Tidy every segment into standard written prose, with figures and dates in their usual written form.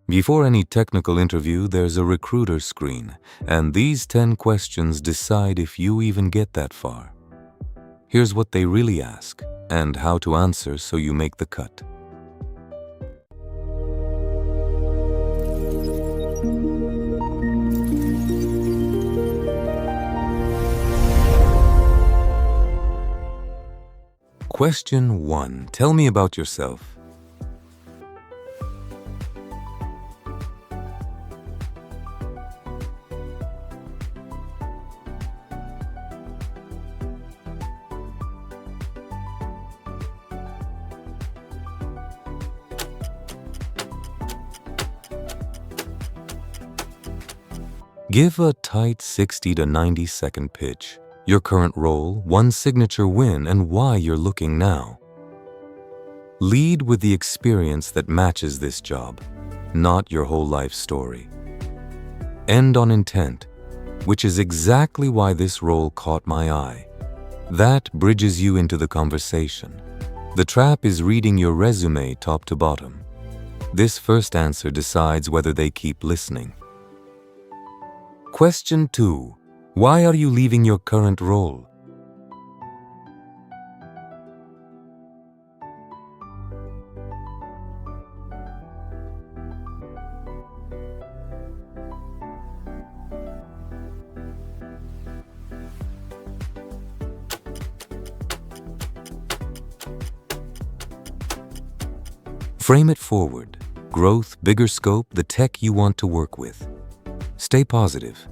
Before any technical interview, there's a recruiter screen, and these 10 questions decide if you even get that far. Here's what they really ask, and how to answer so you make the cut. Question 1. Tell me about yourself. Give a tight 60 to 90 second pitch, your current role, one signature win, and why you're looking now. Lead with the experience that matches this job, not your whole life story. End on intent, which is exactly why this role caught my eye. That bridges you into the conversation. The trap is reading your resume top to bottom. This first answer decides whether they keep listening. Question 2. Why are you leaving your current role? Frame it forward. Growth, bigger scope, the tech you want to work with. Stay positive.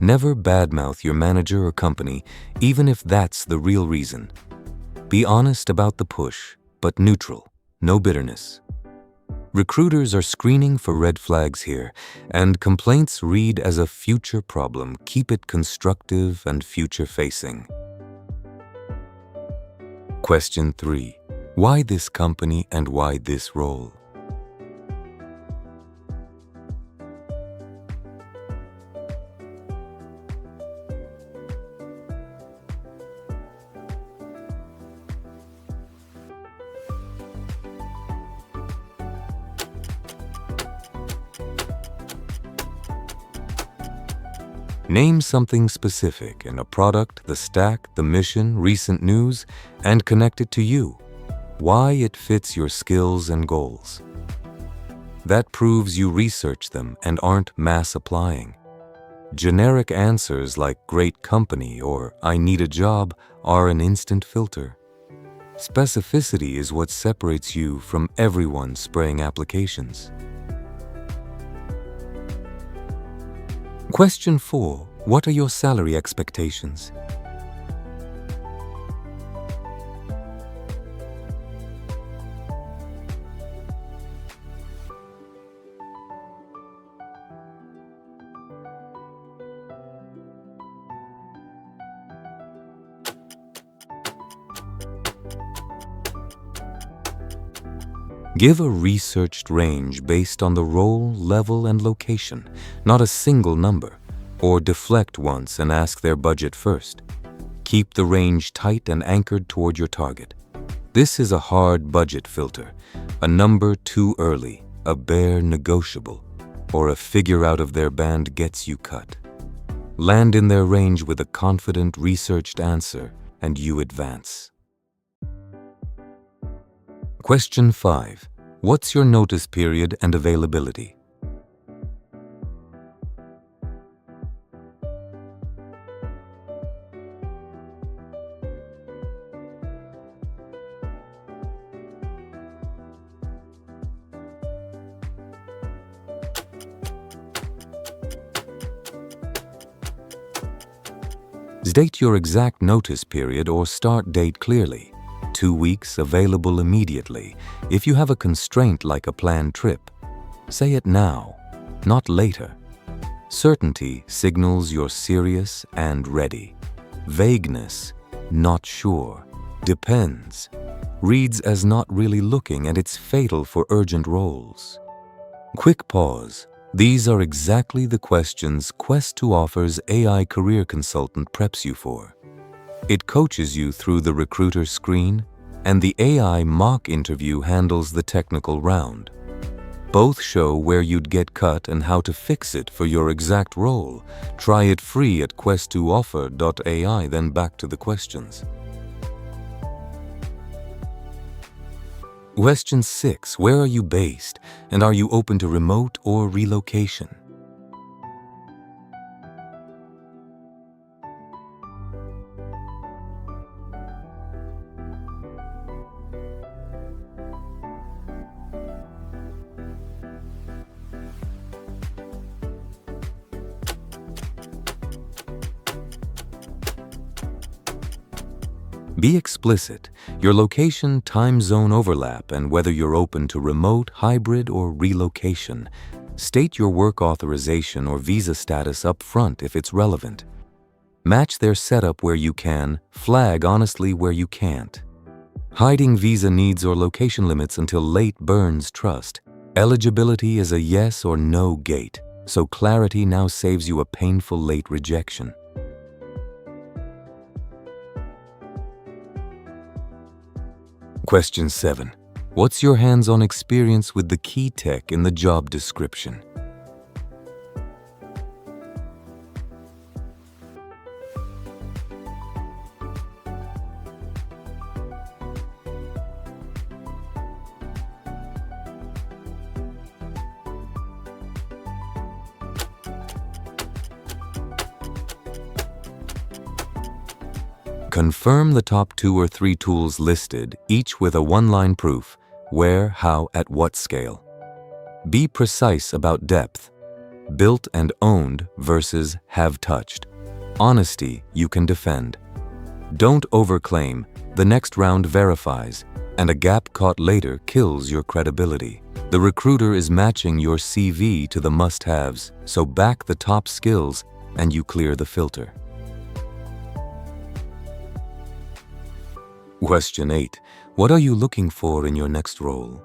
Never badmouth your manager or company, even if that's the real reason. Be honest about the push, but neutral, no bitterness. Recruiters are screening for red flags here, and complaints read as a future problem. Keep it constructive and future-facing. Question 3. Why this company and why this role? Name something specific in a product, the stack, the mission, recent news, and connect it to you. Why it fits your skills and goals. That proves you research them and aren't mass applying. Generic answers like great company or I need a job are an instant filter. Specificity is what separates you from everyone spraying applications. Question 4. What are your salary expectations? Give a researched range based on the role, level, and location, not a single number, or deflect once and ask their budget first. Keep the range tight and anchored toward your target. This is a hard budget filter, a number too early, a bare negotiable, or a figure out of their band gets you cut. Land in their range with a confident, researched answer, and you advance. Question 5. What's your notice period and availability? State your exact notice period or start date clearly. 2 weeks, available immediately. If you have a constraint like a planned trip, say it now, not later. Certainty signals you're serious and ready. Vagueness, not sure, depends, reads as not really looking, and it's fatal for urgent roles. Quick pause. These are exactly the questions Quest2Offer's AI career consultant preps you for. It coaches you through the recruiter screen, and the AI mock interview handles the technical round. Both show where you'd get cut and how to fix it for your exact role. Try it free at Quest2Offer.ai, then back to the questions. Question 6. Where are you based, and are you open to remote or relocation? Be explicit, your location, time zone overlap, and whether you're open to remote, hybrid, or relocation. State your work authorization or visa status up front if it's relevant. Match their setup where you can, flag honestly where you can't. Hiding visa needs or location limits until late burns trust. Eligibility is a yes or no gate, so clarity now saves you a painful late rejection. Question 7. What's your hands-on experience with the key tech in the job description? Confirm the top 2 or 3 tools listed, each with a one-line proof: where, how, at what scale. Be precise about depth. Built and owned versus have touched. Honesty you can defend. Don't overclaim, the next round verifies, and a gap caught later kills your credibility. The recruiter is matching your CV to the must-haves, so back the top skills and you clear the filter. Question 8. What are you looking for in your next role?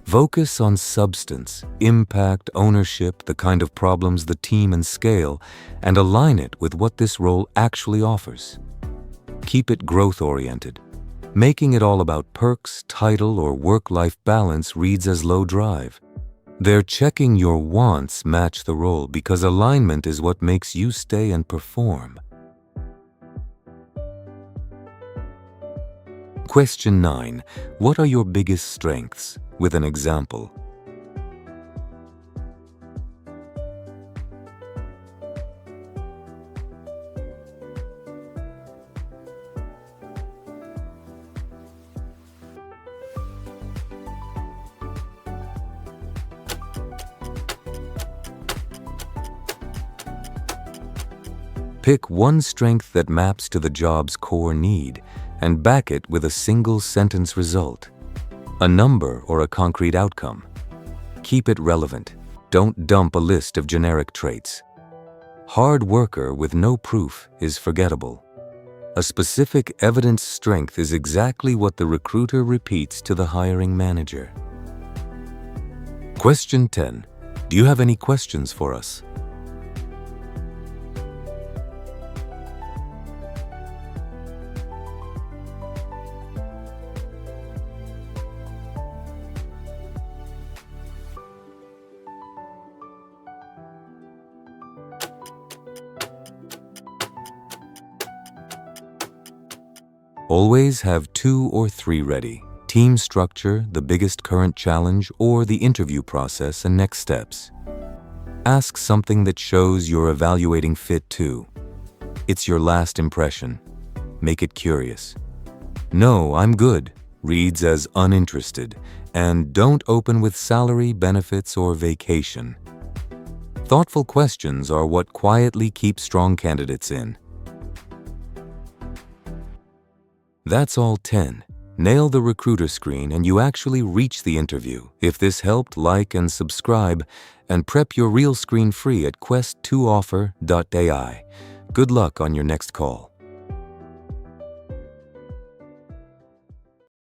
Focus on substance, impact, ownership, the kind of problems, the team, and scale, and align it with what this role actually offers. Keep it growth-oriented. Making it all about perks, title, or work-life balance reads as low drive. They're checking your wants match the role because alignment is what makes you stay and perform. Question 9. What are your biggest strengths? With an example. Pick one strength that maps to the job's core need and back it with a single sentence result. A number or a concrete outcome. Keep it relevant. Don't dump a list of generic traits. Hard worker with no proof is forgettable. A specific evidence strength is exactly what the recruiter repeats to the hiring manager. Question 10. Do you have any questions for us? Always have 2 or 3 ready. Team structure, the biggest current challenge, or the interview process and next steps. Ask something that shows you're evaluating fit too. It's your last impression. Make it curious. No, I'm good reads as uninterested, and don't open with salary, benefits, or vacation. Thoughtful questions are what quietly keep strong candidates in. That's all 10. Nail the recruiter screen and you actually reach the interview. If this helped, like and subscribe, and prep your real screen free at Quest2Offer.ai. Good luck on your next call.